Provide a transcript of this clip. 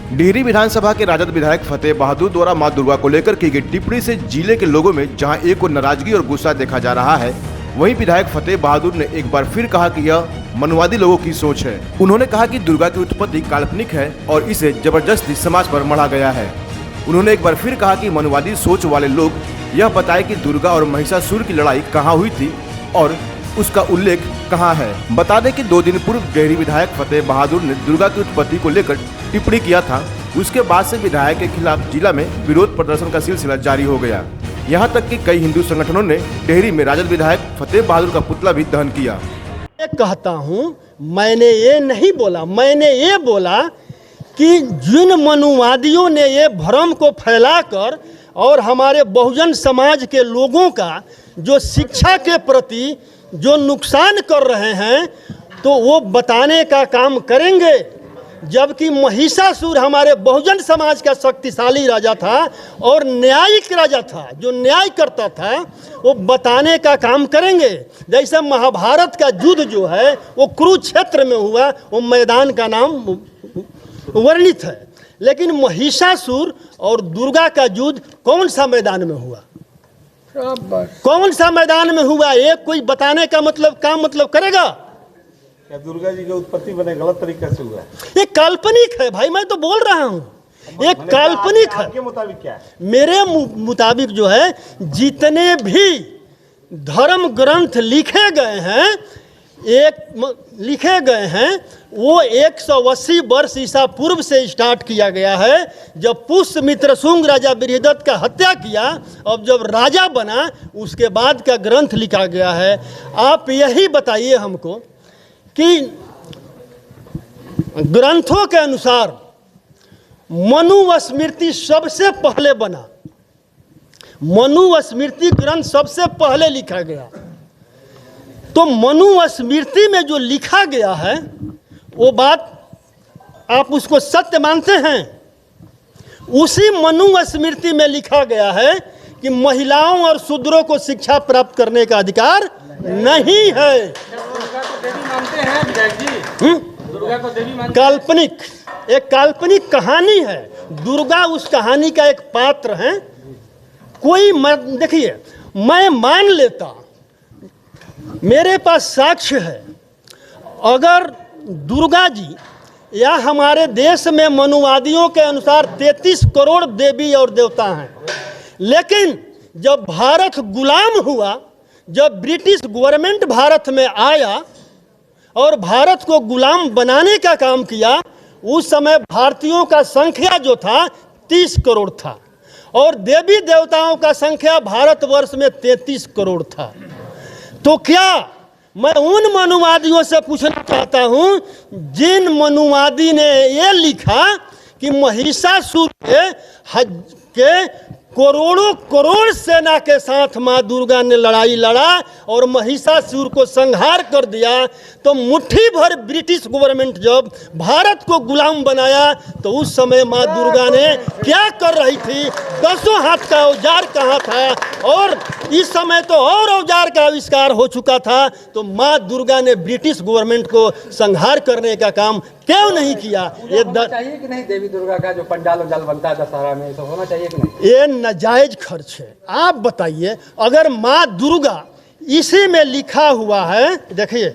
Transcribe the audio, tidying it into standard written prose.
डिहरी विधानसभा के राजद विधायक फतेह बहादुर द्वारा मां दुर्गा को लेकर की गई टिप्पणी से जिले के लोगों में जहां एक और नाराजगी और गुस्सा देखा जा रहा है, वहीं विधायक फतेह बहादुर ने एक बार फिर कहा कि यह मनुवादी लोगों की सोच है। उन्होंने कहा कि दुर्गा की उत्पत्ति काल्पनिक है और इसे जबरदस्ती समाज पर मढ़ा गया है। उन्होंने एक बार फिर कहा कि मनुवादी सोच वाले लोग यह बताए कि दुर्गा और महिषासुर की लड़ाई कहाँ हुई थी और उसका उल्लेख कहाँ है। बता दें कि 2 दिन पूर्व डिहरी विधायक फतेह बहादुर ने दुर्गा की उत्पत्ति को लेकर टिप्पणी किया था। उसके बाद से विधायक के खिलाफ जिला में विरोध प्रदर्शन का सिलसिला जारी हो गया। यहाँ तक कि कई हिंदू संगठनों ने डिहरी में राजद विधायक फतेह बहादुर का पुतला भी दहन किया। मैं कहता हूँ, मैंने ये नहीं बोला, मैंने ये बोला कि जिन मनुवादियों ने ये भ्रम को फैलाकर और हमारे बहुजन समाज के लोगों का जो शिक्षा के प्रति जो नुकसान कर रहे हैं, तो वो बताने का काम करेंगे। जबकि महिषासुर हमारे बहुजन समाज का शक्तिशाली राजा था और न्यायिक राजा था, जो न्याय करता था, वो बताने का काम करेंगे। जैसे महाभारत का युद्ध जो है वो कुरुक्षेत्र में हुआ, वो मैदान का नाम वर्णित है। लेकिन महिषासुर और दुर्गा का युद्ध कौन सा मैदान में हुआ, कौन सा मैदान में हुआ, ये कोई बताने का मतलब करेगा? क्या दुर्गा जी की उत्पत्ति बने गलत तरीके से हुआ? ये काल्पनिक है भाई, मैं तो बोल रहा हूँ ये काल्पनिक है। आपके मुताबिक क्या है? मेरे मुताबिक जो है, जितने भी धर्म ग्रंथ लिखे गए हैं वो 180 वर्ष ईसा पूर्व से स्टार्ट किया गया है, जब पुष्यमित्र शुंग राजा बृहदत्त का हत्या किया। अब जब राजा बना उसके बाद का ग्रंथ लिखा गया है। आप यही बताइए हमको कि ग्रंथों के अनुसार मनुस्मृति सबसे पहले बना, मनुस्मृति ग्रंथ सबसे पहले लिखा गया। तो मनुस्मृति में जो लिखा गया है वो बात आप उसको सत्य मानते हैं? उसी मनुस्मृति में लिखा गया है कि महिलाओं और शूद्रों को शिक्षा प्राप्त करने का अधिकार नहीं है। दुर्गा को देवी मानते हैं विधायक जी? दुर्गा को देवी मानते? काल्पनिक, एक काल्पनिक कहानी है। दुर्गा उस कहानी का एक पात्र है। कोई देखिए, मैं मान लेता, मेरे पास साक्ष्य है, अगर दुर्गा जी या हमारे देश में मनुवादियों के अनुसार 33 करोड़ देवी और देवता हैं, लेकिन जब भारत गुलाम हुआ, जब ब्रिटिश गवर्नमेंट भारत में आया और भारत को गुलाम बनाने का काम किया, उस समय भारतीयों का संख्या जो था 30 करोड़ था और देवी देवताओं का संख्या भारतवर्ष में 33 करोड़ था। तो क्या मैं उन मनुवादियों से पूछना चाहता हूं, जिन मनुवादी ने ये लिखा कि महिषासुर के करोड़ों करोड़ सेना के साथ मां दुर्गा ने लड़ाई लड़ा और महिषासुर को संहार कर दिया, तो मुट्ठी भर ब्रिटिश गवर्नमेंट जब भारत को गुलाम बनाया तो उस समय मां दुर्गा ने क्या कर रही थी? 10 हाथ का औजार कहाँ था? और इस समय तो और औजार का आविष्कार हो चुका था। तो मां दुर्गा ने ब्रिटिश गवर्नमेंट को संहार करने का काम क्यों नहीं किया? ये चाहिए कि नहीं? देवी दुर्गा का जो पंडाल उंडाल बनता है दशहरा में, तो होना चाहिए कि नहीं? ये नाजायज खर्च है। आप बताइए, अगर माँ दुर्गा इसी में लिखा हुआ है, देखिए